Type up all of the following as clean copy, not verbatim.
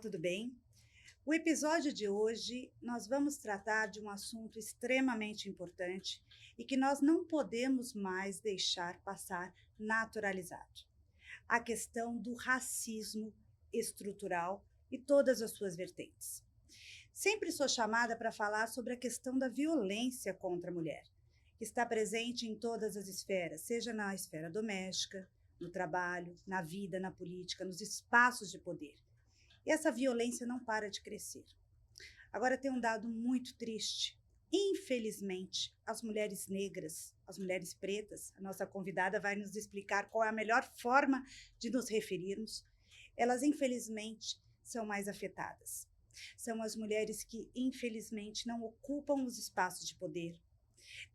tudo bem? O episódio de hoje nós vamos tratar de um assunto extremamente importante e que nós não podemos mais deixar passar naturalizado. A questão do racismo estrutural e todas as suas vertentes. Sempre sou chamada para falar sobre a questão da violência contra a mulher, que está presente em todas as esferas, seja na esfera doméstica, no trabalho, na vida, na política, nos espaços de poder. E essa violência não para de crescer. Agora tem um dado muito triste. Infelizmente, as mulheres negras, as mulheres pretas, a nossa convidada vai nos explicar qual é a melhor forma de nos referirmos, elas infelizmente são mais afetadas. São as mulheres que infelizmente não ocupam os espaços de poder,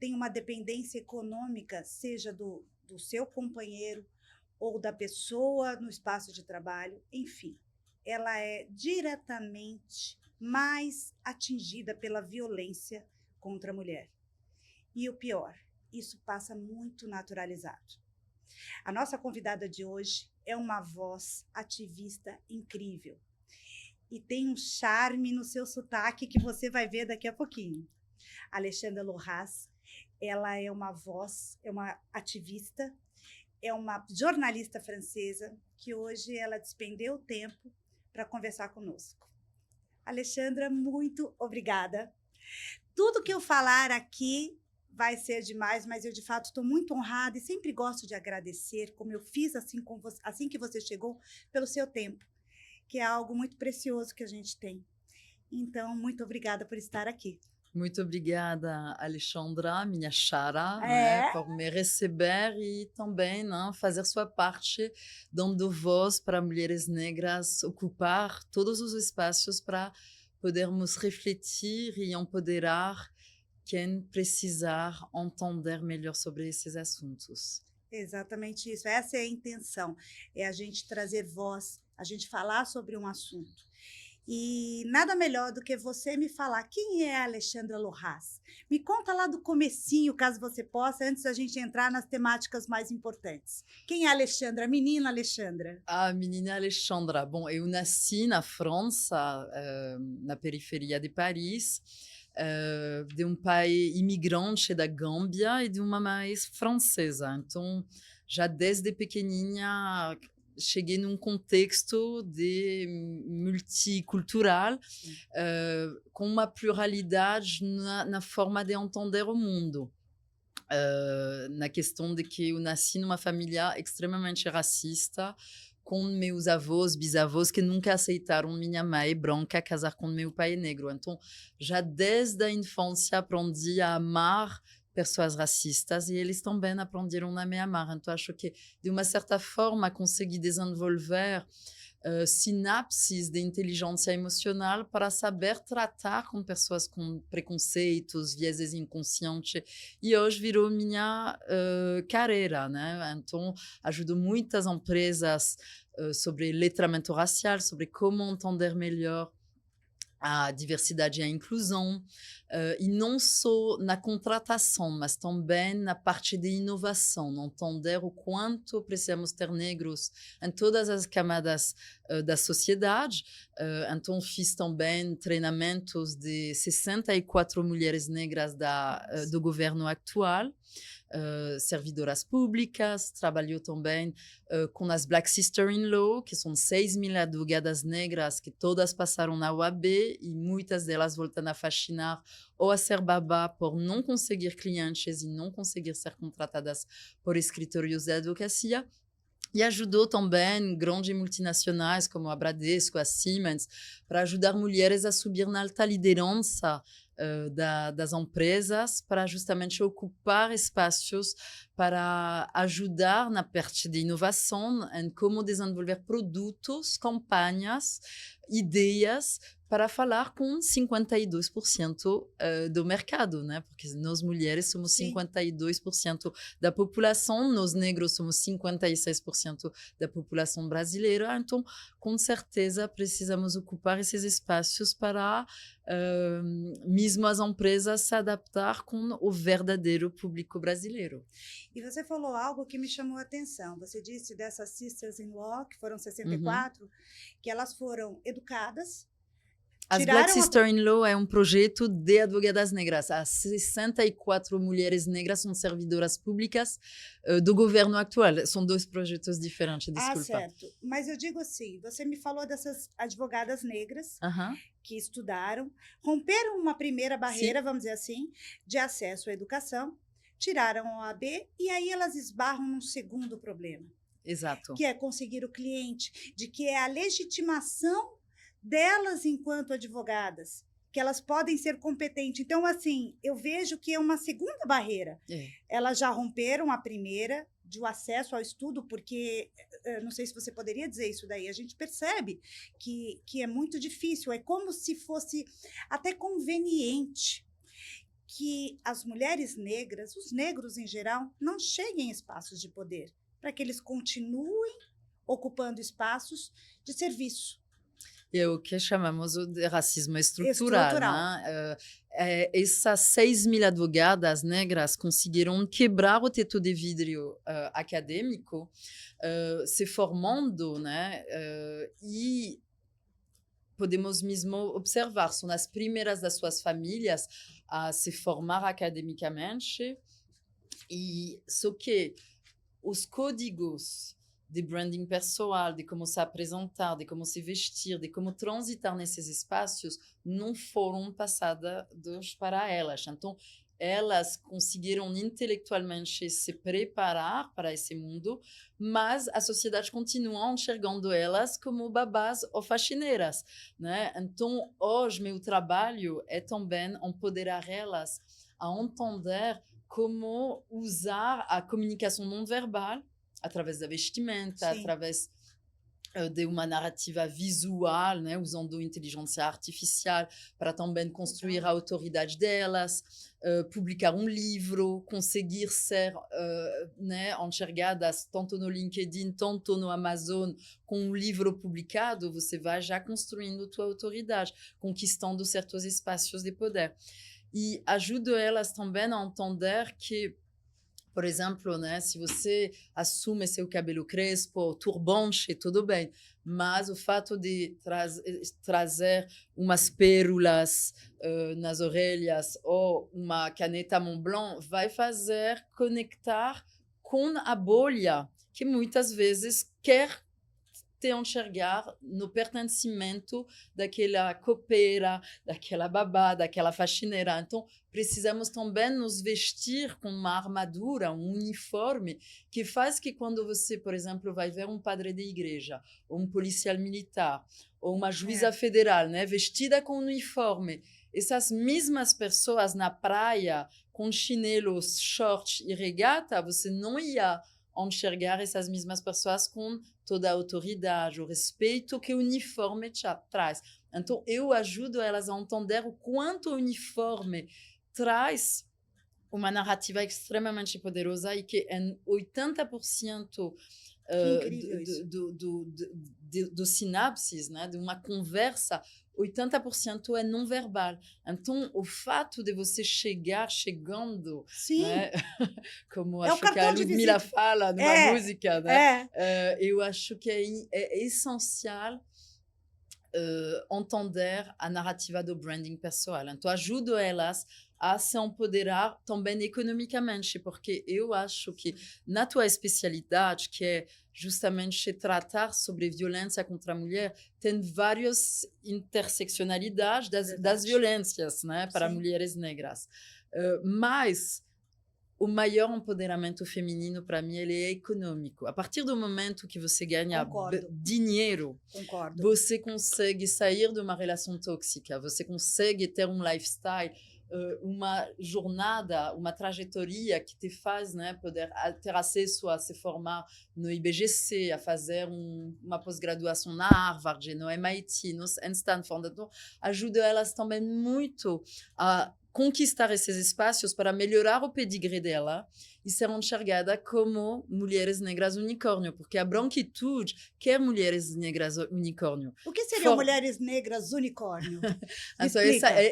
têm uma dependência econômica, seja do seu companheiro ou da pessoa no espaço de trabalho, enfim. Ela é diretamente mais atingida pela violência contra a mulher. E o pior, isso passa muito naturalizado. A nossa convidada de hoje é uma voz ativista incrível e tem um charme no seu sotaque que você vai ver daqui a pouquinho. Alexandra Lohras, ela é uma voz, é uma ativista, é uma jornalista francesa que hoje ela despendeu tempo para conversar conosco. Alexandra, muito obrigada. Tudo que eu falar aqui vai ser demais, mas eu de fato estou muito honrada e sempre gosto de agradecer, como eu fiz assim que você chegou, pelo seu tempo, que é algo muito precioso que a gente tem. Então, muito obrigada por estar aqui. Muito obrigada, Alexandra, minha chara, né, É. por me receber e também, né, fazer sua parte, dando voz para mulheres negras, ocupar todos os espaços para podermos refletir e empoderar quem precisar entender melhor sobre esses assuntos. Exatamente isso, essa é a intenção, é a gente trazer voz, a gente falar sobre um assunto. E nada melhor do que você me falar quem é a Alexandra Lohras. Me conta lá do comecinho, caso você possa, antes da gente entrar nas temáticas mais importantes. Quem é a Alexandra, a menina Alexandra? A menina Alexandra, bom, eu nasci na França, na periferia de Paris, de um pai imigrante da Gâmbia e de uma mãe francesa. Então, já desde pequenininha, cheguei num contexto de multicultural, com uma pluralidade na forma de entender o mundo. Na questão de que eu nasci numa família extremamente racista, com meus avós, bisavós, que nunca aceitaram minha mãe branca casar com meu pai negro. Então, já desde a infância aprendi a amar pessoas racistas e eles também aprenderam a me amar. Então, acho que, de uma certa forma, consegui desenvolver sinapses de inteligência emocional para saber tratar com pessoas com preconceitos, vieses inconscientes, e hoje virou minha carreira, né? Então, ajudo muitas empresas sobre letramento racial, sobre como entender melhor a diversidade e a inclusão, e não só na contratação, mas também na parte de inovação, entender o quanto precisamos ter negros em todas as camadas da sociedade. Então, fiz também treinamentos de 64 mulheres negras do governo atual, servidoras públicas, trabalhou também com as Black Sisters in Law, que são 6.000 advogadas negras que todas passaram na UAB e muitas delas voltam a faxinar ou a ser babá por não conseguir clientes e não conseguir ser contratadas por escritórios de advocacia. E ajudou também grandes multinacionais como a Bradesco, a Siemens, para ajudar mulheres a subir na alta liderança das empresas, para justamente ocupar espaços para ajudar na parte de inovação, em como desenvolver produtos, campanhas, ideias, para falar com 52% do mercado, né? Porque nós mulheres somos 52% da população, nós negros somos 56% da população brasileira, então, com certeza, precisamos ocupar esses espaços para mesmo as empresas se adaptar com o verdadeiro público brasileiro. E você falou algo que me chamou a atenção. Você disse dessas sisters-in-law, que foram Uhum. 64, que elas foram educadas, As Black tiraram a... Sister-in-Law é um projeto de advogadas negras. As 64 mulheres negras são servidoras públicas do governo atual. São dois projetos diferentes, Ah, desculpa. certo. Mas eu digo assim, você me falou dessas advogadas negras Aham. que estudaram, romperam uma primeira Sim, barreira, vamos dizer assim, de acesso à educação, tiraram a OAB e aí elas esbarram num segundo problema, exato. que é conseguir o cliente, de que é a legitimação delas enquanto advogadas, que elas podem ser competentes. Então, assim, eu vejo que é uma segunda barreira. É. Elas já romperam a primeira, de o acesso ao estudo, porque, não sei se você poderia dizer isso daí, a gente percebe que é muito difícil, é como se fosse até conveniente que as mulheres negras, os negros em geral, não cheguem a espaços de poder, para que eles continuem ocupando espaços de serviço É o que chamamos de racismo estrutural, estrutural. né? Essas 6.000 advogadas negras conseguiram quebrar o teto de vidro acadêmico, se formando, né? E podemos mesmo observar, são as primeiras das suas famílias a se formar academicamente, e só que os códigos de branding pessoal, de como se apresentar, de como se vestir, de como transitar nesses espaços, não foram passados para elas. Então, elas conseguiram intelectualmente se preparar para esse mundo, mas a sociedade continua enxergando elas como babás ou faxineiras, né? Então, hoje, meu trabalho é também empoderar elas a entender como usar a comunicação não verbal através da vestimenta, Sim. através de uma narrativa visual, né, usando inteligência artificial para também construir a autoridade delas, publicar um livro, conseguir ser né, enxergadas tanto no LinkedIn, tanto no Amazon, com um livro publicado, você vai já construindo tua autoridade, conquistando certos espaços de poder. E ajudo elas também a entender que, por exemplo, né, se você assume seu cabelo crespo, turbante, tudo bem, mas o fato de trazer umas pérolas nas orelhas ou uma caneta Montblanc vai fazer conectar com a bolha que muitas vezes quer te enxergar no pertencimento daquela copeira, daquela babá, daquela faxineira. Então, precisamos também nos vestir com uma armadura, um uniforme, que faz que quando você, por exemplo, vai ver um padre de igreja, ou um policial militar, ou uma juíza É. federal, né, vestida com um uniforme, essas mesmas pessoas na praia, com chinelos, shorts e regata, você não ia enxergar essas mesmas pessoas com toda a autoridade, o respeito que o uniforme traz. Então, eu ajudo elas a entender o quanto o uniforme traz uma narrativa extremamente poderosa e que em 80% Que incrível isso. do sinapses, né, de uma conversa, 80% é não verbal. Então, o fato de você chegando, Sim, né, como é o acho que a cartão de Ludmilla visita. fala numa É, música, né, é. eu acho que é essencial entender a narrativa do branding pessoal. Então, ajudo elas a se empoderar também economicamente, porque eu acho que na tua especialidade, que é justamente tratar sobre violência contra a mulher, tem várias interseccionalidades das Verdade. violências, né, para Sim, mulheres negras. Mas o maior empoderamento feminino, para mim, ele é econômico. A partir do momento que você ganha concordo, dinheiro, concordo. você consegue sair de uma relação tóxica, você consegue ter um lifestyle, uma jornada, uma trajetória que te faz, né, poder ter acesso a se formar no IBGC, a fazer uma pós-graduação na Harvard, no MIT, em Stanford. Então, ajuda elas também muito a conquistar esses espaços para melhorar o pedigree dela e ser enxergada como mulheres negras unicórnio, porque a branquitude quer mulheres negras unicórnio. O que seriam mulheres negras unicórnio? Então,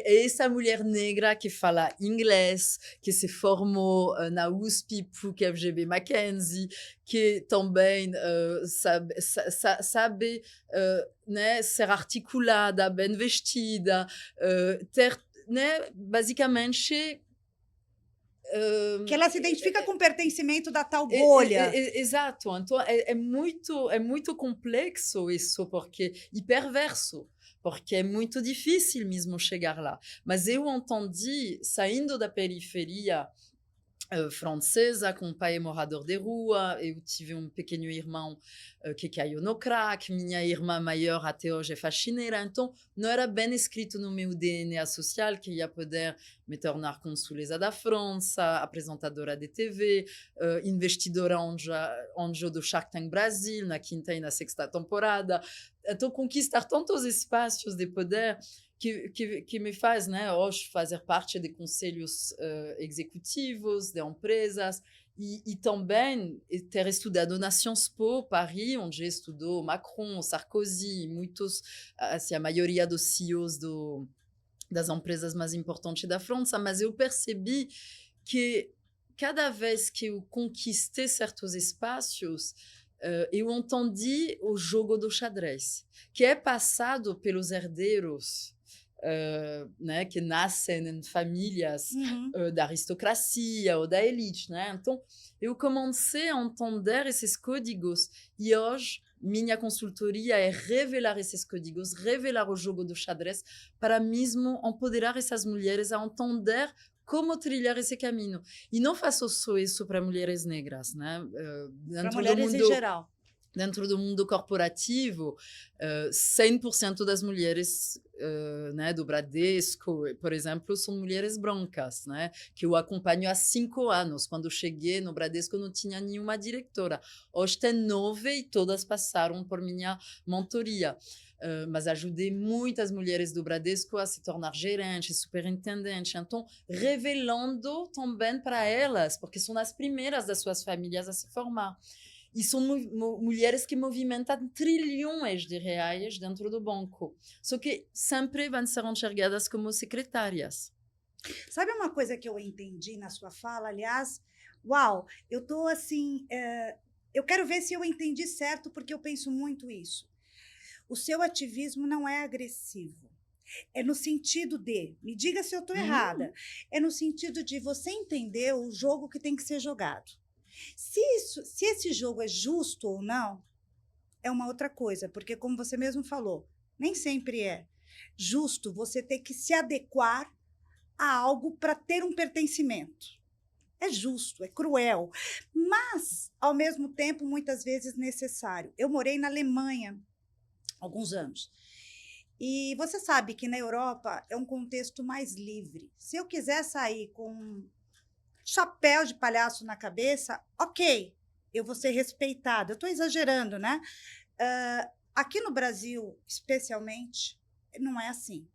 essa mulher negra que fala inglês, que se formou na USP, PUC, FGV, Mackenzie, que também sabe né, ser articulada, bem vestida, ter, né, basicamente... que ela se identifica com o pertencimento da tal bolha. Exato. Então, é muito complexo isso, e perverso, porque é muito difícil mesmo chegar lá. Mas eu entendi, saindo da periferia francesa, com um pai morador de rua, eu tive um pequeno irmão que caiu no crack, minha irmã maior até hoje é faxineira, então não era bem escrito no meu DNA social que ia poder me tornar consuleza da França, apresentadora de TV, investidora anjo do Shark Tank Brasil, na quinta e na sexta temporada. Então, conquistar tantos espaços de poder que me faz, né, hoje fazer parte de conselhos executivos de empresas e também ter estudado na Sciences Po, Paris, onde estudou Macron, Sarkozy, muitos, assim, a maioria dos CEOs das empresas mais importantes da França, mas eu percebi que cada vez que eu conquistei certos espaços, eu entendi o jogo do xadrez, que é passado pelos herdeiros né, que nascem em famílias da aristocracia ou da elite, né? Então, eu comecei a entender esses códigos e hoje minha consultoria é revelar esses códigos, revelar o jogo do xadrez para mesmo empoderar essas mulheres a entender como trilhar esse caminho. E não faço só isso para mulheres negras, né? Para mulheres em geral. Dentro do mundo corporativo, 100% das mulheres né, do Bradesco, por exemplo, são mulheres brancas, né, que eu acompanho há 5 anos. Quando cheguei no Bradesco, não tinha nenhuma diretora. Hoje tem 9 e todas passaram por minha mentoria. Mas ajudei muitas mulheres do Bradesco a se tornar gerentes, superintendentes. Então, revelando também para elas, porque são as primeiras das suas famílias a se formar. E são mulheres que movimentam trilhões de reais dentro do banco. Só que sempre vão ser enxergadas como secretárias. Sabe uma coisa que eu entendi na sua fala, aliás? Uau, eu estou assim... eu quero ver se eu entendi certo, porque eu penso muito isso. O seu ativismo não é agressivo. É no sentido de... Me diga se eu estou errada. É no sentido de você entender o jogo que tem que ser jogado. Se esse jogo é justo ou não, é uma outra coisa, porque, como você mesmo falou, nem sempre é justo você ter que se adequar a algo para ter um pertencimento. É justo, é cruel, mas, ao mesmo tempo, muitas vezes necessário. Eu morei na Alemanha há alguns anos. E você sabe que na Europa é um contexto mais livre. Se eu quiser sair com chapéu de palhaço na cabeça, ok, eu vou ser respeitada. Eu estou exagerando, né? Aqui no Brasil, especialmente, não é assim.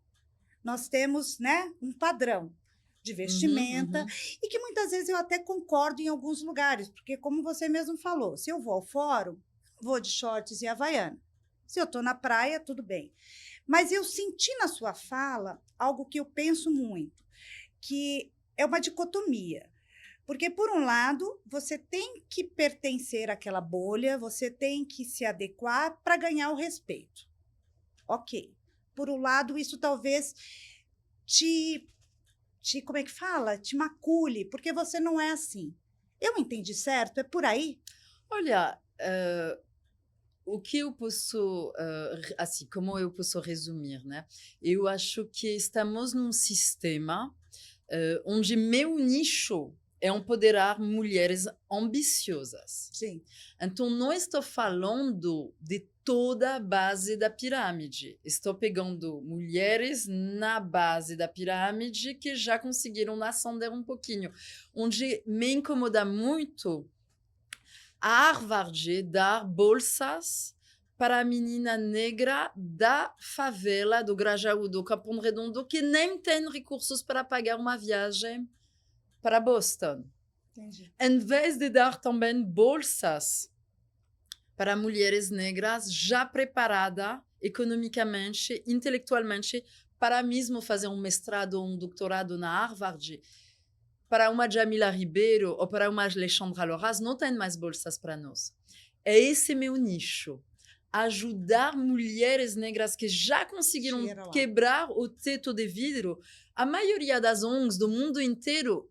Nós temos, né, um padrão de vestimenta e que muitas vezes eu até concordo em alguns lugares, porque, como você mesmo falou, se eu vou ao fórum, vou de shorts e havaiana. Se eu estou na praia, tudo bem. Mas eu senti na sua fala algo que eu penso muito, que é uma dicotomia. Porque, por um lado, você tem que pertencer àquela bolha, você tem que se adequar para ganhar o respeito. Ok. Por um lado, isso talvez como é que fala? Te macule, porque você não é assim. Eu entendi certo? É por aí? Olha, o que eu posso, assim, como eu posso resumir, né? Eu acho que estamos num sistema onde meu nicho é empoderar mulheres ambiciosas. Sim. Então, não estou falando de toda a base da pirâmide. Estou pegando mulheres na base da pirâmide que já conseguiram ascender um pouquinho. Onde me incomoda muito a Harvard dar bolsas para a menina negra da favela do Grajaú, do Capão Redondo, que nem tem recursos para pagar uma viagem para Boston. Entendi. Em vez de dar também bolsas para mulheres negras já preparadas economicamente, intelectualmente, para mesmo fazer um mestrado ou um doutorado na Harvard, para uma Jamila Ribeiro ou para uma Alexandra Loras, não tem mais bolsas para nós. É esse meu nicho. Ajudar mulheres negras que já conseguiram quebrar o teto de vidro. A maioria das ONGs do mundo inteiro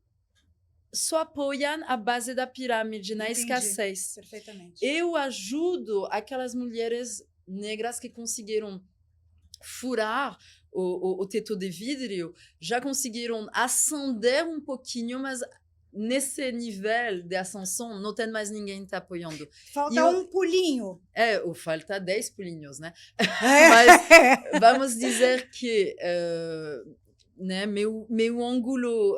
só apoiam a base da pirâmide na escassez. Perfeitamente. Eu ajudo aquelas mulheres negras que conseguiram furar o teto de vidro, já conseguiram ascender um pouquinho, mas nesse nível de ascensão não tem mais ninguém te apoiando. Falta um pulinho. Ou falta 10 pulinhos, né? Mas vamos dizer que né, meu ângulo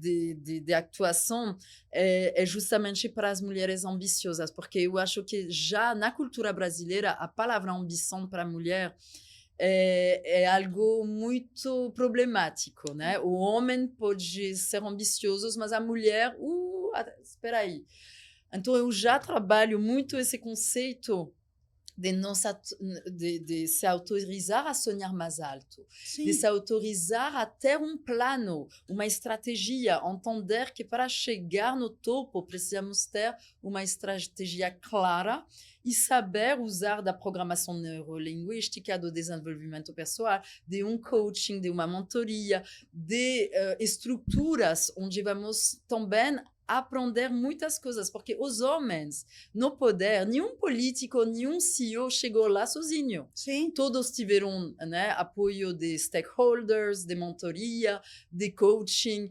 de atuação é justamente para as mulheres ambiciosas, porque eu acho que já na cultura brasileira a palavra ambição para a mulher é algo muito problemático, né? O homem pode ser ambicioso, mas a mulher, espera aí. Então eu já trabalho muito esse conceito de se autorizar a sonhar mais alto, Sim. de se autorizar a ter um plano, uma estratégia, entender que para chegar no topo precisamos ter uma estratégia clara e saber usar da programação neurolinguística, do desenvolvimento pessoal, de um coaching, de uma mentoria, de estruturas onde vamos também aprender muitas coisas, porque os homens no poder, nenhum político, nenhum CEO chegou lá sozinho. Sim. Todos tiveram, né, apoio de stakeholders, de mentoria, de coaching,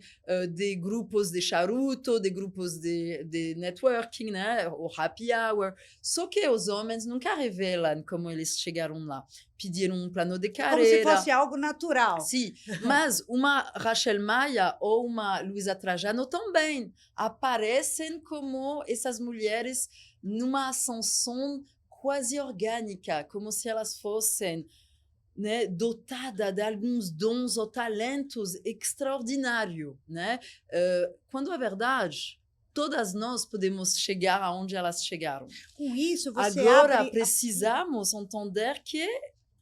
de grupos de charuto, de grupos de networking, né, o happy hour. Só que os homens nunca revelam como eles chegaram lá. Pediram um plano de carreira. Como se fosse algo natural. Sim, mas uma Rachel Maia ou uma Luísa Trajano também aparecem como essas mulheres numa ascensão quase orgânica, como se elas fossem, né, dotadas de alguns dons ou talentos extraordinários, né? Quando é verdade, todas nós podemos chegar aonde elas chegaram. Com isso, você agora precisamos entender que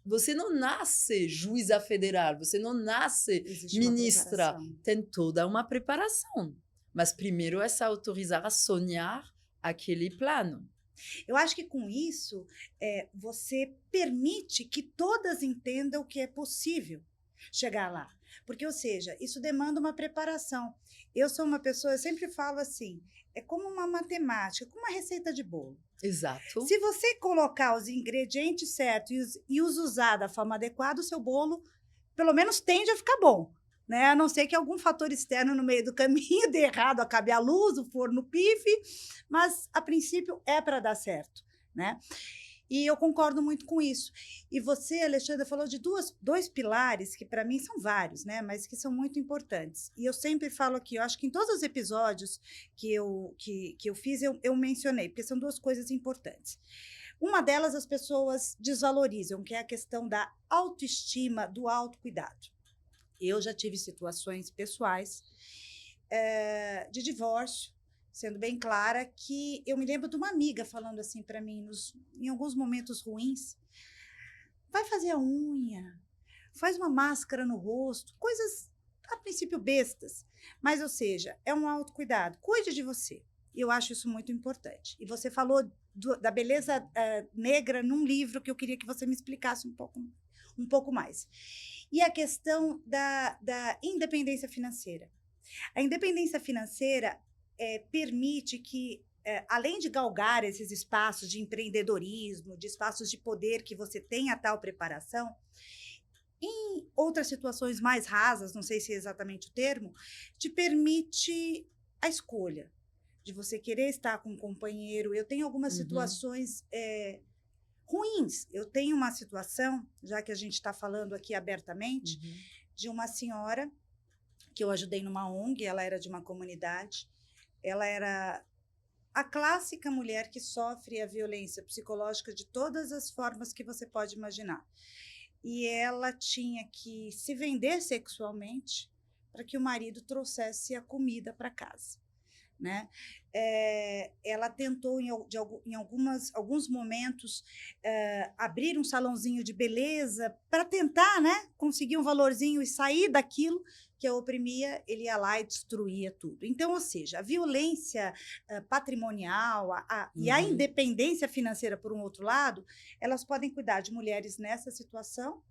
você não nasce juíza federal, você não nasce ministra. Tem toda uma preparação. Mas primeiro é se autorizar a sonhar aquele plano. Eu acho que com isso, você permite que todas entendam que é possível chegar lá. Porque, ou seja, isso demanda uma preparação. Eu sou uma pessoa, eu sempre falo assim, é como uma matemática, como uma receita de bolo. Exato. Se você colocar os ingredientes certos e os usar da forma adequada, o seu bolo, pelo menos, tende a ficar bom. Né? A não ser que algum fator externo no meio do caminho dê errado, acabe a luz, o forno pife, mas, a princípio, é para dar certo. Né? E eu concordo muito com isso. E você, Alexandra, falou de dois pilares que, para mim, são vários, né? Mas que são muito importantes. E eu sempre falo aqui, eu acho que em todos os episódios que eu fiz, eu mencionei, porque são duas coisas importantes. Uma delas as pessoas desvalorizam, que é a questão da autoestima, do autocuidado. Eu já tive situações pessoais de divórcio, sendo bem clara, que eu me lembro de uma amiga falando assim para mim, em alguns momentos ruins, vai fazer a unha, faz uma máscara no rosto, coisas, a princípio, bestas. Mas, ou seja, é um autocuidado, cuide de você. Eu acho isso muito importante. E você falou da beleza negra num livro que eu queria que você me explicasse um pouco mais. E a questão da independência financeira. A independência financeira permite que, além de galgar esses espaços de empreendedorismo, de espaços de poder que você tenha tal preparação, em outras situações mais rasas, não sei se é exatamente o termo, te permite a escolha de você querer estar com um companheiro. Eu tenho algumas situações ruins. Eu tenho uma situação, já que a gente está falando aqui abertamente, de uma senhora que eu ajudei numa ONG, ela era de uma comunidade, ela era a clássica mulher que sofre a violência psicológica de todas as formas que você pode imaginar. E ela tinha que se vender sexualmente para que o marido trouxesse a comida para casa, né? Ela tentou em alguns momentos abrir um salãozinho de beleza para tentar, né, conseguir um valorzinho e sair daquilo que a oprimia. Ele ia lá e destruía tudo. Então, ou seja, a violência patrimonial e a Uhum. independência financeira, por um outro lado, elas podem cuidar de mulheres nessa situação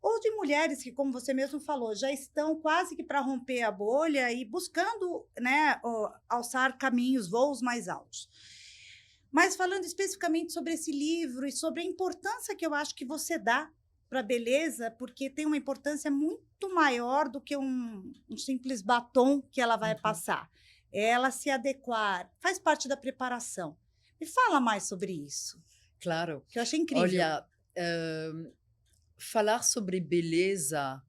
ou de mulheres que, como você mesmo falou, já estão quase que para romper a bolha e buscando, né, alçar caminhos, voos mais altos. Mas falando especificamente sobre esse livro e sobre a importância que eu acho que você dá para a beleza, porque tem uma importância muito maior do que um simples batom que ela vai Uhum. passar. Ela se adequar, faz parte da preparação. Me fala mais sobre isso, Claro. que eu achei incrível. Olha, falar sobre beleza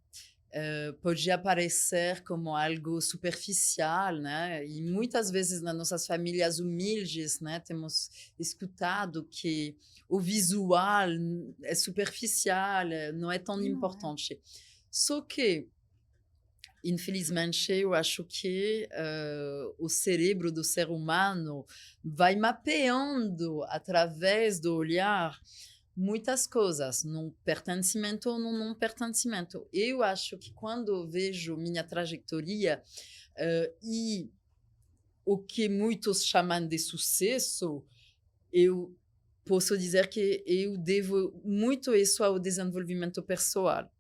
podia parecer como algo superficial, né? E muitas vezes nas nossas famílias humildes, né, temos escutado que o visual é superficial, não é tão E não é. importante. Só que, infelizmente, eu acho que o cérebro do ser humano vai mapeando através do olhar muitas coisas, no pertencimento ou no não pertencimento. Eu acho que quando vejo minha trajetória e o que muitos chamam de sucesso, eu posso dizer que eu devo muito isso ao desenvolvimento pessoal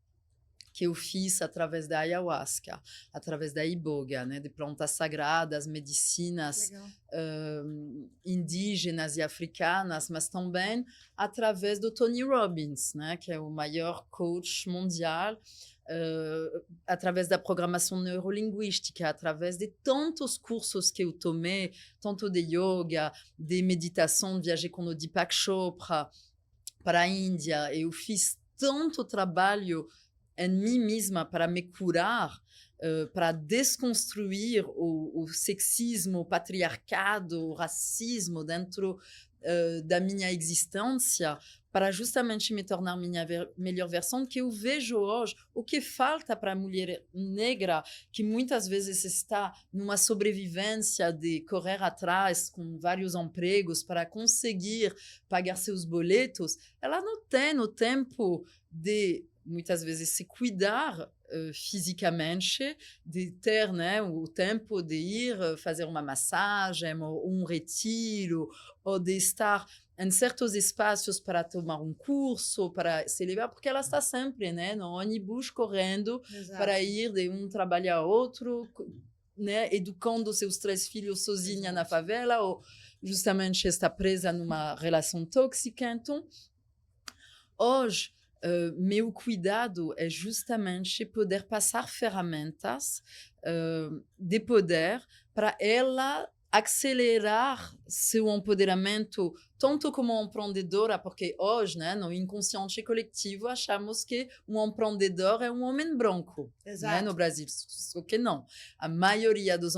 que eu fiz através da ayahuasca, através da iboga, né, de plantas sagradas, medicinas Legal. indígenas e africanas, mas também através do Tony Robbins, né, que é o maior coach mundial, através da programação neurolinguística, através de tantos cursos que eu tomei, tanto de yoga, de meditação, viajei com o Deepak Chopra para a Índia, eu fiz tanto trabalho em mim mesma para me curar, para desconstruir o sexismo, o patriarcado, o racismo dentro da minha existência, para justamente me tornar minha melhor versão, que eu vejo hoje o que falta para a mulher negra, que muitas vezes está numa sobrevivência de correr atrás com vários empregos para conseguir pagar seus boletos, ela não tem o tempo de muitas vezes se cuidar fisicamente, de ter, né, o tempo de ir fazer uma massagem ou um retiro, ou de estar em certos espaços para tomar um curso, para se elevar, porque ela está sempre, né, no ônibus correndo para Exato, ir de um trabalho a outro, né, educando seus 3 filhos sozinha na exato. favela, ou justamente está presa numa relação tóxica. Então, hoje, meu cuidado é justamente poder passar ferramentas de poder para ela acelerar seu empoderamento, tanto como empreendedora, porque hoje, né, no inconsciente coletivo, achamos que um empreendedor é um homem branco, né, no Exato. Brasil. Só que não. A maioria dos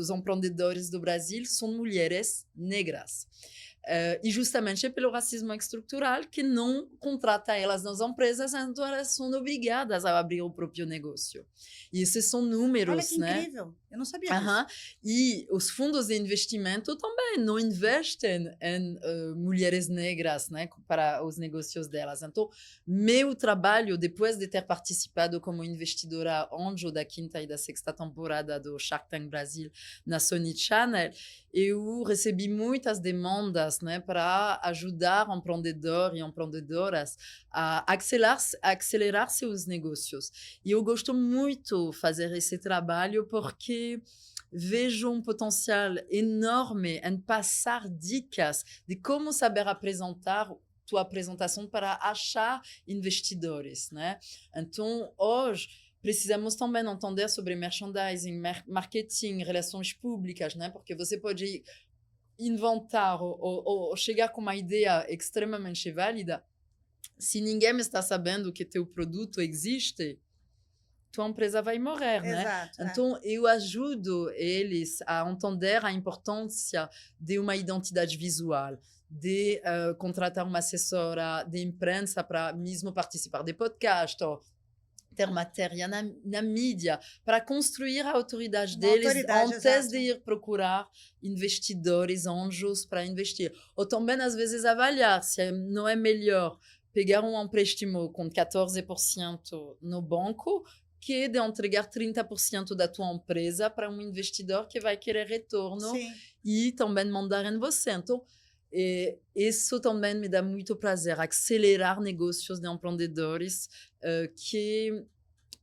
empreendedores do Brasil são mulheres negras. E justamente pelo racismo estrutural que não contrata elas nas empresas, então elas são obrigadas a abrir o próprio negócio. E esses são Olha que números, né? incrível, eu não sabia Aham. disso. E os fundos de investimento também não investem em mulheres negras, né, para os negócios delas. Então, meu trabalho, depois de ter participado como investidora anjo da quinta e da sexta temporada do Shark Tank Brasil na Sony Channel, eu recebi muitas demandas, né, para ajudar empreendedores e empreendedoras a acelerar seus negócios. E eu gosto muito de fazer esse trabalho porque vejo um potencial enorme em passar dicas de como saber apresentar tua apresentação para achar investidores, né? Então, hoje, precisamos também entender sobre merchandising, marketing, relações públicas, né? Porque você pode inventar ou chegar com uma ideia extremamente válida, se ninguém está sabendo que teu produto existe, tua empresa vai morrer, né? Exato. Então, eu ajudo eles a entender a importância de uma identidade visual, de contratar uma assessora de imprensa para mesmo participar de podcast, ou ter matéria na mídia, para construir a autoridade Uma deles autoridade, antes de exato. ir procurar investidores, anjos para investir. Ou também, às vezes, avaliar se não é melhor pegar um empréstimo com 14% no banco que de entregar 30% da tua empresa para um investidor que vai querer retorno Sim. e também mandar em você. Então, isso também me dá muito prazer, acelerar negócios de empreendedores que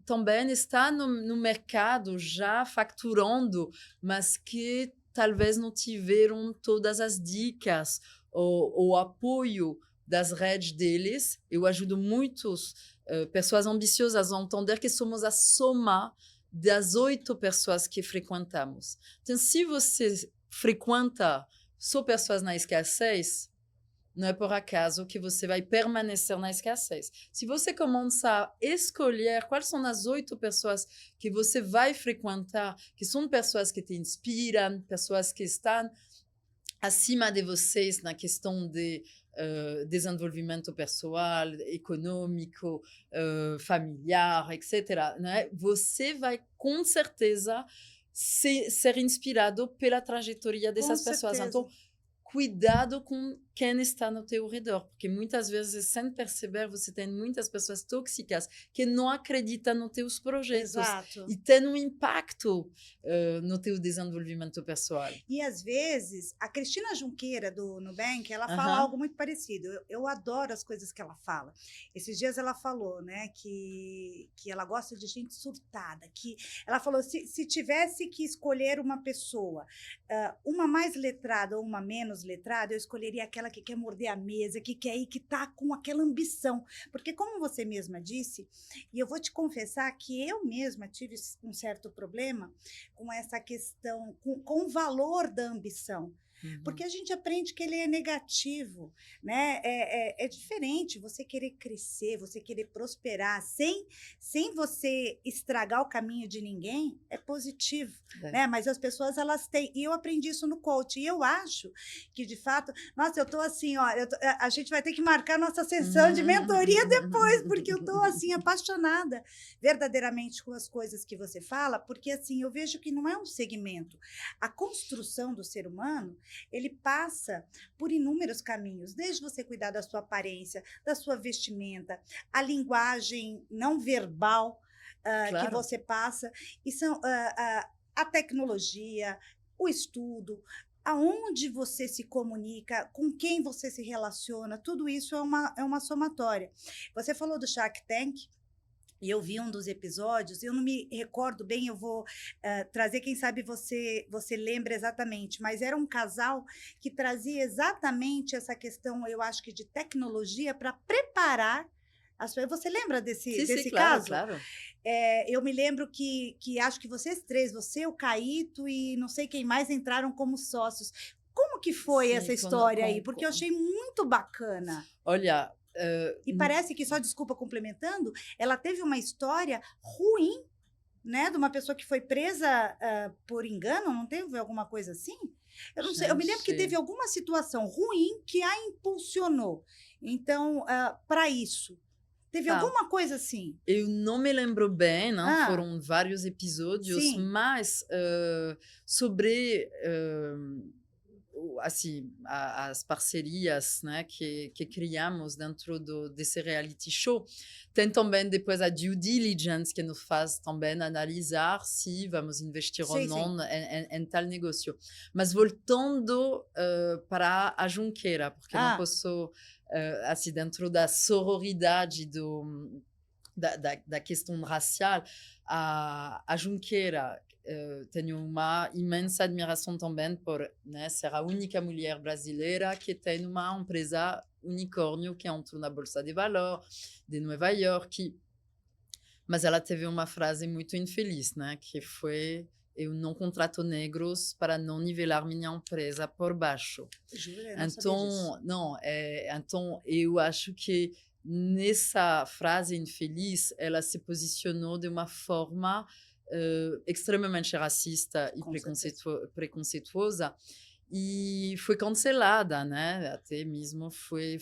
também está no mercado já faturando, mas que talvez não tiveram todas as dicas ou o apoio das redes deles. Eu ajudo muitas pessoas ambiciosas a entender que somos a soma das 8 pessoas que frequentamos. Então, se você frequenta só pessoas na escassez, não é por acaso que você vai permanecer na escassez. Se você começar a escolher quais são as 8 pessoas que você vai frequentar, que são pessoas que te inspiram, pessoas que estão acima de vocês na questão de desenvolvimento pessoal, econômico, familiar, etc., né? Você vai, com certeza, ser inspirado pela trajetória Com dessas pessoas. certeza. Então, cuidado com quem está no teu redor, porque muitas vezes, sem perceber, você tem muitas pessoas tóxicas que não acreditam nos teus projetos Exato. e têm um impacto no teu desenvolvimento pessoal. E às vezes, a Cristina Junqueira do Nubank, ela fala Aham. algo muito parecido. Eu adoro as coisas que ela fala. Esses dias ela falou, né, que ela gosta de gente surtada, que ela falou, se tivesse que escolher uma pessoa, uma mais letrada ou uma menos letrada, eu escolheria aquela que quer morder a mesa, que quer ir, que está com aquela ambição. Porque como você mesma disse, e eu vou te confessar que eu mesma tive um certo problema com essa questão, com o valor da ambição. Porque a gente aprende que ele é negativo, né? É diferente você querer crescer, você querer prosperar sem você estragar o caminho de ninguém, é positivo, né? Mas as pessoas, elas têm, e eu aprendi isso no coaching, e eu acho que, de fato, nossa, eu tô assim, ó, a gente vai ter que marcar nossa sessão de mentoria depois, porque eu tô assim, apaixonada verdadeiramente com as coisas que você fala, porque assim, eu vejo que não é um segmento. A construção do ser humano, ele passa por inúmeros caminhos, desde você cuidar da sua aparência, da sua vestimenta, a linguagem não verbal que Claro. você passa, e são a tecnologia, o estudo, aonde você se comunica, com quem você se relaciona, tudo isso é uma somatória. Você falou do Shark Tank, e eu vi um dos episódios, eu não me recordo bem, eu vou trazer, quem sabe você lembra exatamente, mas era um casal que trazia exatamente essa questão, eu acho que de tecnologia, para preparar as pessoas. Você lembra desse Sim, claro, caso? claro. Eu me lembro que acho que vocês três, você, o Caíto e não sei quem mais, entraram como sócios. Como que foi Sim, essa história aí? Porque eu achei muito bacana. Olha, E parece que, só desculpa complementando, ela teve uma história ruim, né? De uma pessoa que foi presa por engano, não teve alguma coisa assim? Eu não sei, eu me lembro que teve alguma situação ruim que a impulsionou. Então, para isso, teve alguma coisa assim? Eu não me lembro bem, não? Ah, Foram vários episódios, sim. mas sobre assim, as parcerias, né, que criamos dentro desse reality show, tem também depois a due diligence que nos faz também analisar se vamos investir ou Sim, não em tal negócio. Mas voltando para a Junqueira, porque não posso, assim, dentro da sororidade da questão racial, a Junqueira, tenho uma imensa admiração também por, né, ser a única mulher brasileira que tem uma empresa unicórnio que entrou na Bolsa de Valor de Nova York. Mas ela teve uma frase muito infeliz, né, que foi: eu não contrato negros para não nivelar minha empresa por baixo. Jura? Eu não sabia disso. Então, não, então eu acho que nessa frase infeliz, ela se posicionou de uma forma extremamente racista e Com certeza. preconceituosa, e foi cancelada, né? Até mesmo foi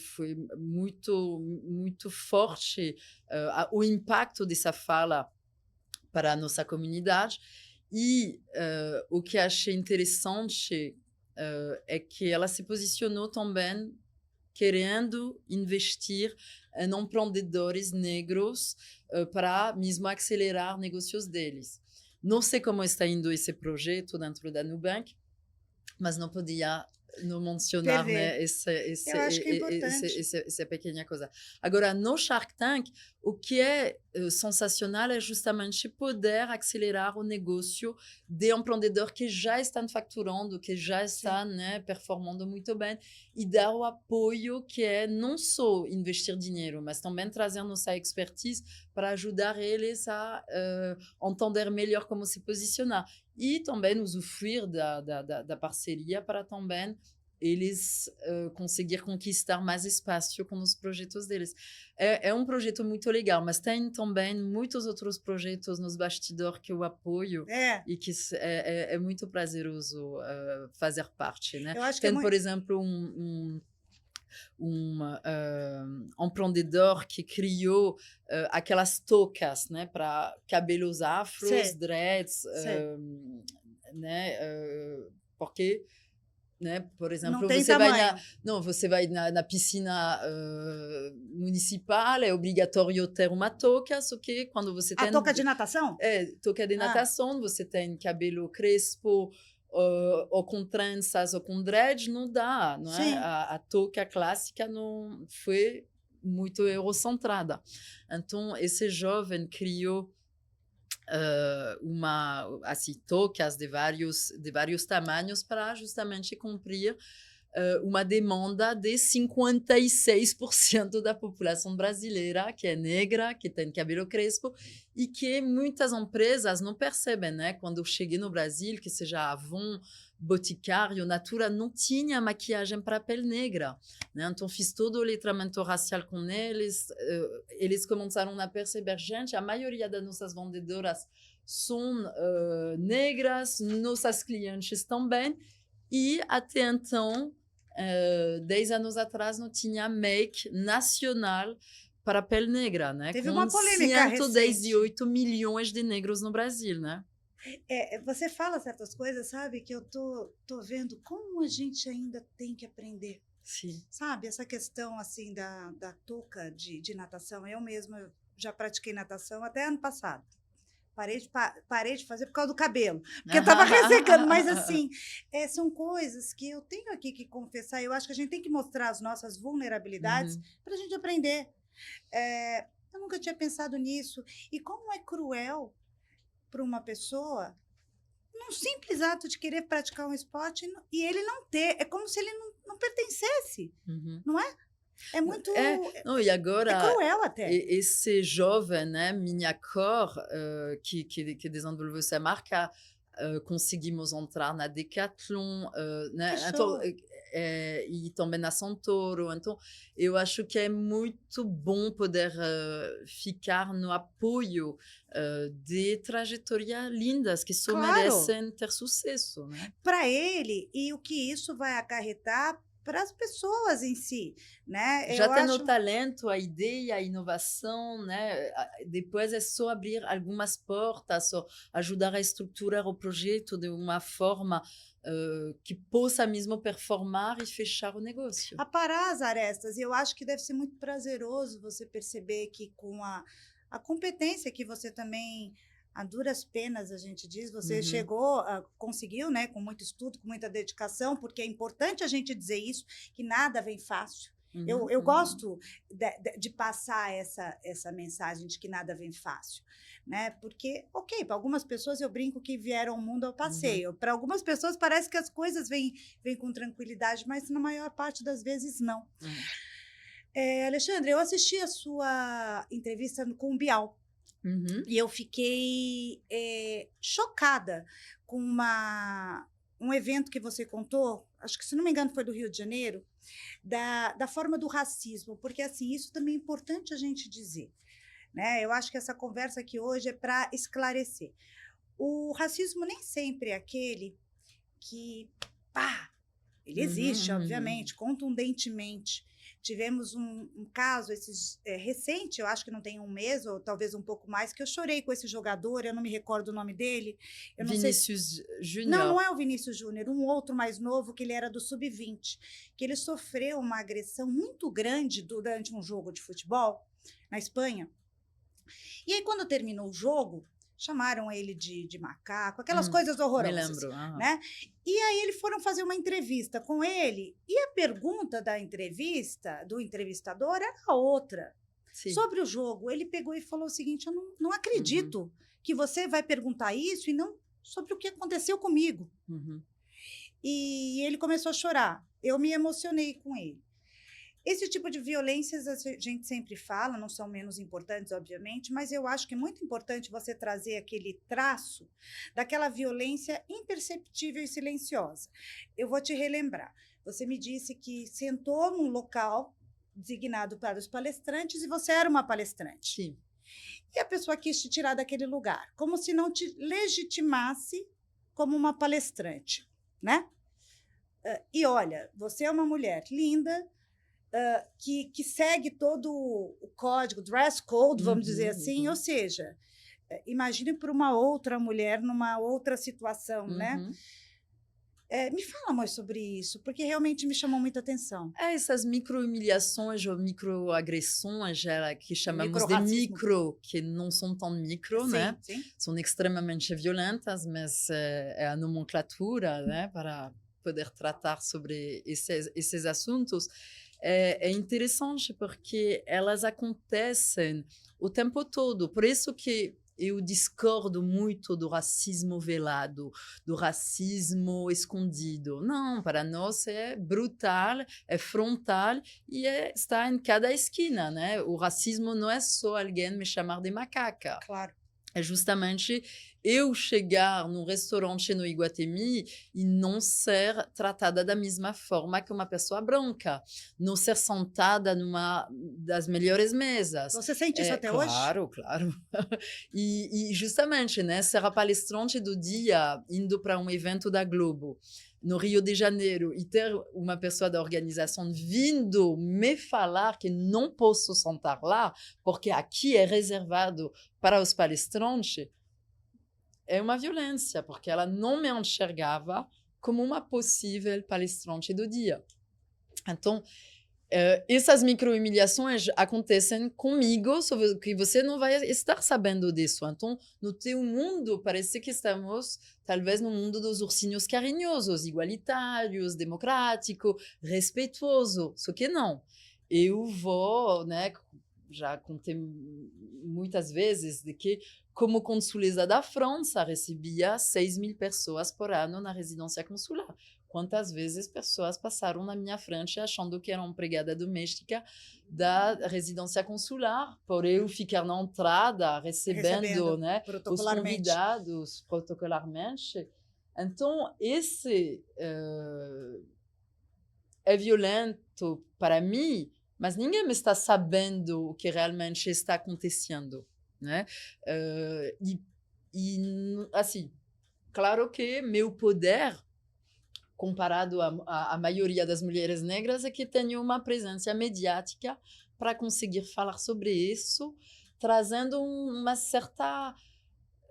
muito forte o impacto dessa fala para a nossa comunidade. E o que achei interessante é que ela se posicionou também querendo investir em empreendedores negros para mesmo acelerar negócios deles. Não sei como está indo esse projeto dentro da Nubank, mas não podia não mencionar, Perder. né, Eu acho que é importante. essa pequena coisa. Agora, no Shark Tank, o que é sensacional é justamente poder acelerar o negócio de empreendedor que já estão faturando, que já Sim. está, né, performando muito bem, e dar o apoio que é não só investir dinheiro, mas também trazer nossa expertise para ajudar eles a entender melhor como se posicionar e também usufruir da parceria para também eles conseguir conquistar mais espaço com os projetos deles. É um projeto muito legal, mas tem também muitos outros projetos nos bastidores que eu apoio É, e que é muito prazeroso fazer parte, né? eu acho que é Tem, por muito. exemplo, empreendedor que criou aquelas toucas, né, para cabelos afros, Sei, dreads, sei. né, porque, né, por Não exemplo, tem tamanho. você vai na piscina municipal, é obrigatório ter uma touca, só que quando você A tem touca de natação? touca de Ah, natação, você tem cabelo crespo, ou com tranças ou com dread, não dá, não é? sim. A touca clássica não foi muito eurocentrada. Então, esse jovem criou assim, toucas de vários tamanhos para justamente cumprir uma demanda de 56% da população brasileira, que é negra, que tem cabelo crespo, e que muitas empresas não percebem, né? Quando eu cheguei no Brasil, que seja Avon, Boticário, Natura, não tinha maquiagem para pele negra, né? Então fiz todo o letramento racial com eles, eles começaram a perceber, gente, a maioria das nossas vendedoras são negras, nossas clientes também, e até então 10 anos atrás não tinha make nacional para a pele negra, né? Teve Com uma polêmica recente. 118 milhões de negros no Brasil, né? Você fala certas coisas, sabe, que eu tô vendo como a gente ainda tem que aprender. Sim. Sabe, essa questão assim da touca de natação. Eu mesma já pratiquei natação até ano passado. Parei de fazer por causa do cabelo, porque estava ressecando. Mas, assim, são coisas que eu tenho aqui que confessar. Eu acho que a gente tem que mostrar as nossas vulnerabilidades Uhum. para a gente aprender. Eu nunca tinha pensado nisso. E como é cruel para uma pessoa num simples ato de querer praticar um esporte e ele não ter. É como se ele não pertencesse, Uhum. não é? É muito. Não, e É agora, cruel até. esse jovem, né, minha cor, que desenvolveu essa marca, conseguimos entrar na Decathlon, Que né? Então, show! e também na Santoro. Então, eu acho que é muito bom poder ficar no apoio de trajetórias lindas que só Claro! merecem ter sucesso, né? Para ele e o que isso vai acarretar para as pessoas em si, né? Já Eu tem o acho. talento, a ideia, a inovação, né? Depois é só abrir algumas portas, ou ajudar a estruturar o projeto de uma forma que possa mesmo performar e fechar o negócio. Aparar as arestas. E eu acho que deve ser muito prazeroso você perceber que com a competência que você também, a duras penas, a gente diz, você Uhum, chegou, conseguiu, né, com muito estudo, com muita dedicação, porque é importante a gente dizer isso, que nada vem fácil. Eu, uhum, eu uhum, gosto de passar essa mensagem de que nada vem fácil, né? Porque, ok, para algumas pessoas eu brinco que vieram ao mundo ao uhum, passeio. Para algumas pessoas parece que as coisas vêm com tranquilidade, mas na maior parte das vezes não. uhum. Alexandre, eu assisti a sua entrevista com o Bial Uhum. e eu fiquei chocada com um evento que você contou, acho que, se não me engano, foi do Rio de Janeiro, da forma do racismo, porque assim, isso também é importante a gente dizer, né? Eu acho que essa conversa aqui hoje é para esclarecer. O racismo nem sempre é aquele que, pá, ele existe, obviamente, contundentemente. Tivemos um caso recente, eu acho que não tem um mês, ou talvez um pouco mais, que eu chorei com esse jogador, eu não me recordo o nome dele. Eu não sei. Vinícius Não, não Júnior. é o Vinícius Júnior, um outro mais novo, que ele era do Sub-20, que ele sofreu uma agressão muito grande durante um jogo de futebol na Espanha. E aí, quando terminou o jogo, chamaram ele de macaco, aquelas coisas Me horrorosas, lembro. né? E aí eles foram fazer uma entrevista com ele, e a pergunta da entrevista, do entrevistador, era outra, Sim. sobre o jogo. Ele pegou e falou o seguinte: eu não acredito que você vai perguntar isso e não sobre o que aconteceu comigo. E ele começou a chorar. Eu me emocionei com ele. Esse tipo de violências a gente sempre fala, não são menos importantes, obviamente, mas eu acho que é muito importante você trazer aquele traço daquela violência imperceptível e silenciosa. Eu vou te relembrar. Você me disse que sentou num local designado para os palestrantes e você era uma palestrante. Sim. E a pessoa quis te tirar daquele lugar, como se não te legitimasse como uma palestrante, né? E olha, você é uma mulher linda, que segue todo o código, dress code, vamos dizer assim, ou seja, imagine para uma outra mulher numa outra situação, né? Me fala mais sobre isso, porque realmente me chamou muita atenção. Essas micro-humilhações ou micro-agressões que chamamos de Micro-racismo. micro, que não são tão micro, né? Sim. São extremamente violentas, mas é a nomenclatura, né, para poder tratar sobre esses assuntos. É interessante porque elas acontecem o tempo todo. Por isso que eu discordo muito do racismo velado, do racismo escondido. Não, para nós é brutal, é frontal e está em cada esquina, né? O racismo não é só alguém me chamar de macaca. Claro. É justamente eu chegar num restaurante no Iguatemi e não ser tratada da mesma forma que uma pessoa branca, não ser sentada numa das melhores mesas. Você sente isso até hoje? Claro. E justamente, né, ser a palestrante do dia indo para um evento da Globo no Rio de Janeiro e ter uma pessoa da organização vindo me falar que não posso sentar lá porque aqui é reservado para os palestrantes, é uma violência, porque ela não me enxergava como uma possível palestrante do dia. Então, essas micro-humilhações acontecem comigo, só que você não vai estar sabendo disso. Então, no teu mundo, parece que estamos, talvez, no mundo dos ursinhos carinhosos, igualitários, democrático, respeitoso. Só que não. Eu vou, né, já contei muitas vezes de que, como consuleza da França, recebia 6.000 pessoas por ano na residência consular. Quantas vezes pessoas passaram na minha frente achando que era uma empregada doméstica da residência consular, por eu ficar na entrada recebendo, né, os convidados protocolarmente. Então, esse é violento para mim, mas ninguém está sabendo o que realmente está acontecendo, né? Assim, claro que meu poder, comparado à maioria das mulheres negras, é que tenho uma presença mediática para conseguir falar sobre isso, trazendo uma certa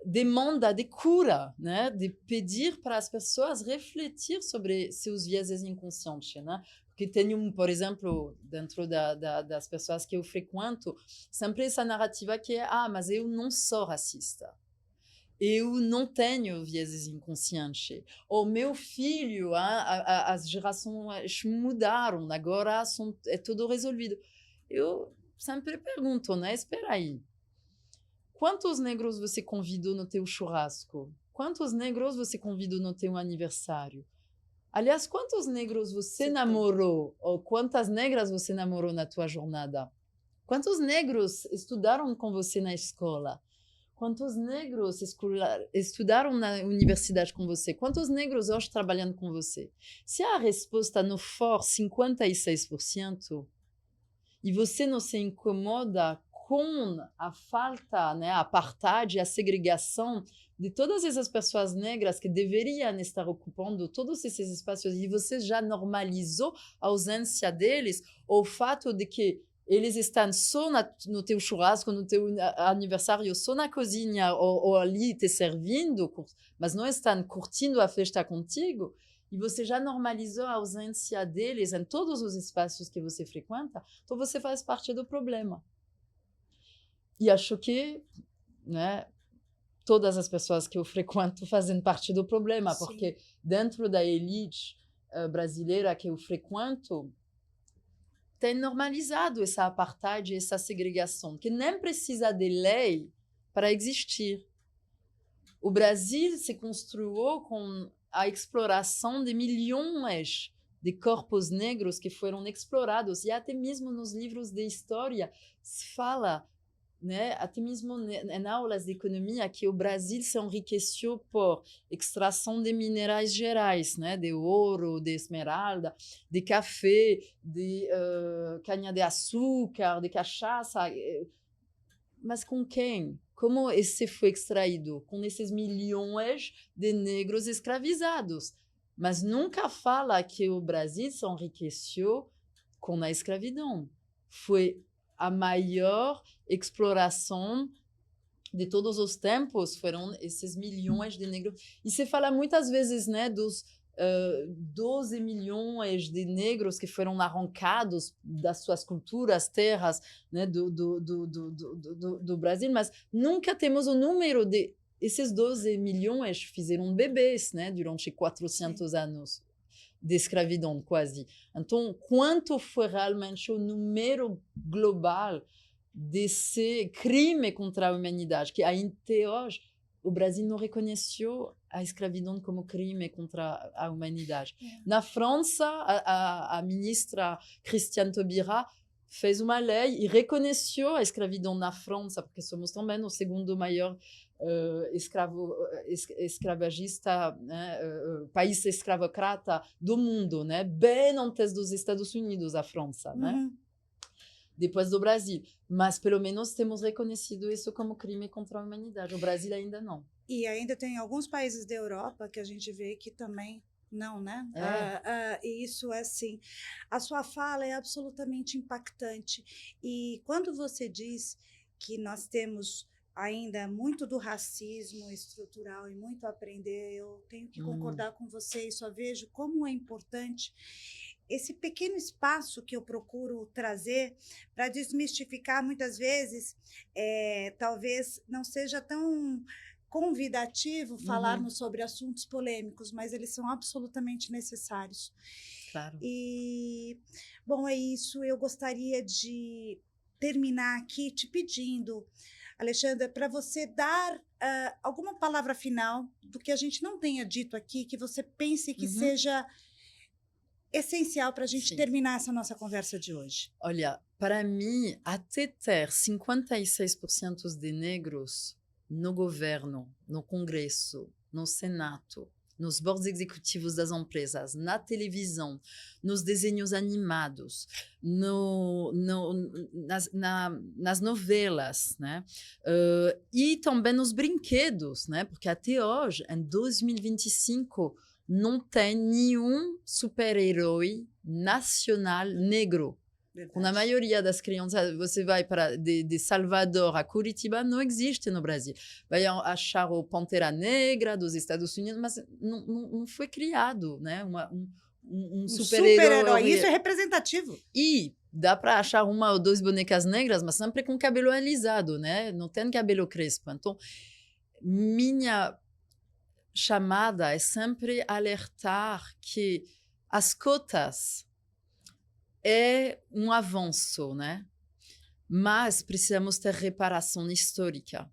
demanda de cura, né? De pedir para as pessoas refletir sobre seus vieses inconscientes, né? Porque tenho, por exemplo, dentro das pessoas que eu frequento, sempre essa narrativa que é: mas eu não sou racista. Eu não tenho vieses inconscientes. O meu filho, as gerações mudaram, agora é tudo resolvido. Eu sempre pergunto, né? Espera aí. Quantos negros você convidou no teu churrasco? Quantos negros você convidou no teu aniversário? Aliás, quantos negros você namorou? Ou quantas negras você namorou na tua jornada? Quantos negros estudaram com você na escola? quantos negros estudaram na universidade com você? Quantos negros hoje trabalhando com você? Se a resposta não for 56%, e você não se incomoda com a falta, né, a apartheid, a segregação de todas essas pessoas negras que deveriam estar ocupando todos esses espaços, e você já normalizou a ausência deles, ou o fato de que eles estão só no teu churrasco, no teu aniversário, só na cozinha ou ali te servindo, mas não estão curtindo a festa contigo, e você já normalizou a ausência deles em todos os espaços que você frequenta, então você faz parte do problema. E acho que, né, todas as pessoas que eu frequento fazem parte do problema, Sim. porque dentro da elite brasileira que eu frequento, tem normalizado essa apartheid, essa segregação, que nem precisa de lei para existir. O Brasil se construiu com a exploração de milhões de corpos negros que foram explorados, e até mesmo nos livros de história se fala, né, até mesmo em aulas de economia, que o Brasil se enriqueceu por extração de minerais gerais, né, de ouro, de esmeralda, de café, de cana-de-açúcar, de cachaça. Mas com quem? Como esse foi extraído? Com esses milhões de negros escravizados. Mas nunca fala que o Brasil se enriqueceu com a escravidão. Foi a maior exploração de todos os tempos, foram esses milhões de negros. E se fala muitas vezes, né, dos 12 milhões de negros que foram arrancados das suas culturas, terras, né, do Brasil, mas nunca temos o número de... Esses 12 milhões fizeram bebês, né, durante 400 anos de escravidão, quase. Então, quanto foi realmente o número global desse crime contra a humanidade, que até hoje o Brasil não reconheceu a escravidão como crime contra a humanidade. Na França, a ministra Christiane Taubira fez uma lei e reconheceu a escravidão na França, porque somos também o segundo maior escravagista, né, país escravocrata do mundo, né, bem antes dos Estados Unidos, a França, né, depois do Brasil. Mas, pelo menos, temos reconhecido isso como crime contra a humanidade. O Brasil ainda não. E ainda tem alguns países da Europa que a gente vê que também não, né? E isso é assim. A sua fala é absolutamente impactante. E quando você diz que nós temos ainda muito do racismo estrutural e muito a aprender, eu tenho que concordar com você e só vejo como é importante esse pequeno espaço que eu procuro trazer para desmistificar muitas vezes, talvez não seja tão convidativo falarmos sobre assuntos polêmicos, mas eles são absolutamente necessários. Claro. E, bom, é isso. Eu gostaria de terminar aqui te pedindo, Alexandra, para você dar alguma palavra final do que a gente não tenha dito aqui, que você pense que seja essencial para a gente terminar essa nossa conversa de hoje. Olha, para mim, até ter 56% de negros no governo, no Congresso, no Senado, nos boards executivos das empresas, na televisão, nos desenhos animados, nas novelas, né? E também nos brinquedos, né? Porque até hoje, em 2025, não tem nenhum super-herói nacional negro. Verdade. Na maioria das crianças, você vai de Salvador a Curitiba, não existe no Brasil. Vai achar o Pantera Negra dos Estados Unidos, mas não foi criado, né? Um super-herói. Isso é representativo. E dá para achar uma ou duas bonecas negras, mas sempre com cabelo alisado, né? Não tem cabelo crespo. Então, minha chamada é sempre alertar que as cotas é um avanço, né? Mas precisamos ter reparação histórica.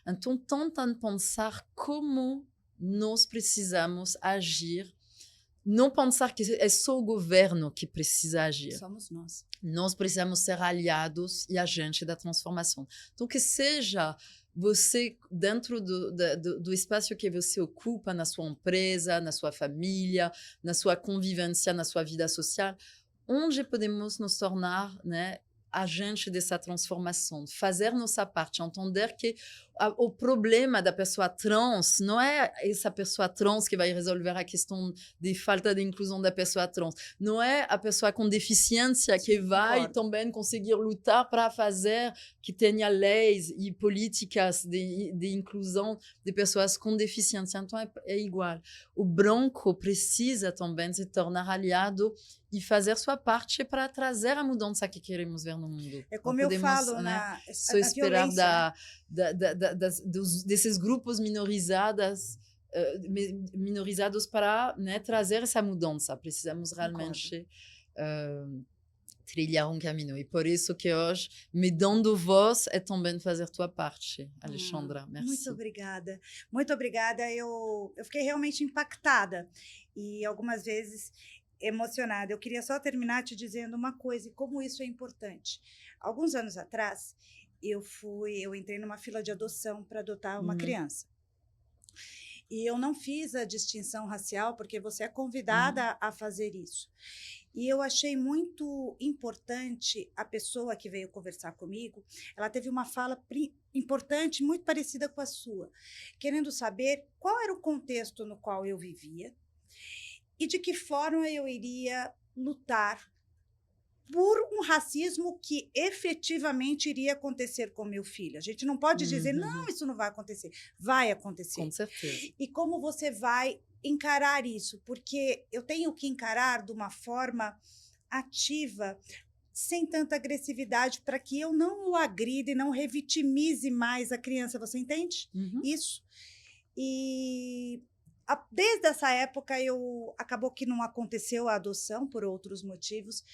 Então, tentam pensar como nós precisamos agir. Não pensar que é só o governo que precisa agir. Somos nós. Nós precisamos ser aliados e agentes da transformação. Então, que seja você, dentro do espaço que você ocupa na sua empresa, na sua família, na sua convivência, na sua vida social, onde podemos nos tornar, né, agente dessa transformação, fazer nossa parte, entender que o problema da pessoa trans não é essa pessoa trans que vai resolver a questão de falta de inclusão da pessoa trans, não é a pessoa com deficiência que vai também conseguir lutar para fazer que tenha leis e políticas de inclusão de pessoas com deficiência. Então, é igual. O branco precisa também se tornar aliado e fazer sua parte para trazer a mudança que queremos ver no mundo. É como eu falo, né, só esperar desses grupos minorizados para, né, trazer essa mudança. Precisamos realmente trilhar um caminho. E por isso que hoje, me dando voz, é também fazer tua parte, Alexandra. Merci. Muito obrigada. Muito obrigada. Eu fiquei realmente impactada e algumas vezes emocionada. Eu queria só terminar te dizendo uma coisa e como isso é importante. Alguns anos atrás, eu entrei numa fila de adoção para adotar uma criança. E eu não fiz a distinção racial, porque você é convidada a fazer isso. E eu achei muito importante a pessoa que veio conversar comigo, ela teve uma fala importante, muito parecida com a sua, querendo saber qual era o contexto no qual eu vivia, e de que forma eu iria lutar por um racismo que efetivamente iria acontecer com meu filho. A gente não pode dizer, não, isso não vai acontecer. Vai acontecer. Com certeza. E como você vai encarar isso? Porque eu tenho que encarar de uma forma ativa, sem tanta agressividade, para que eu não o agrida e não revitimize mais a criança. Você entende? Isso. E desde essa época, acabou que não aconteceu a adoção por outros motivos,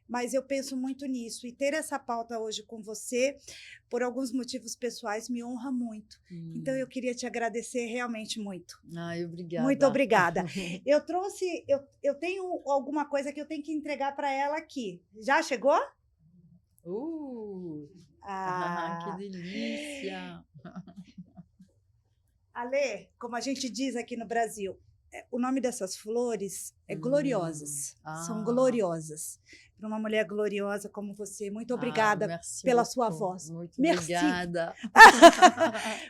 mas eu penso muito nisso. E ter essa pauta hoje com você, por alguns motivos pessoais, me honra muito. Então, eu queria te agradecer realmente muito. Ai, obrigada. Muito obrigada. Eu tenho alguma coisa que eu tenho que entregar para ela aqui. Já chegou? Que delícia! Ale, como a gente diz aqui no Brasil, o nome dessas flores é gloriosas. São gloriosas. Para uma mulher gloriosa como você, muito obrigada pela sua voz. Muito obrigada.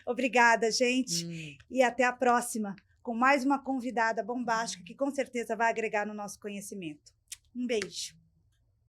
Obrigada, gente. E até a próxima, com mais uma convidada bombástica que com certeza vai agregar no nosso conhecimento. Um beijo.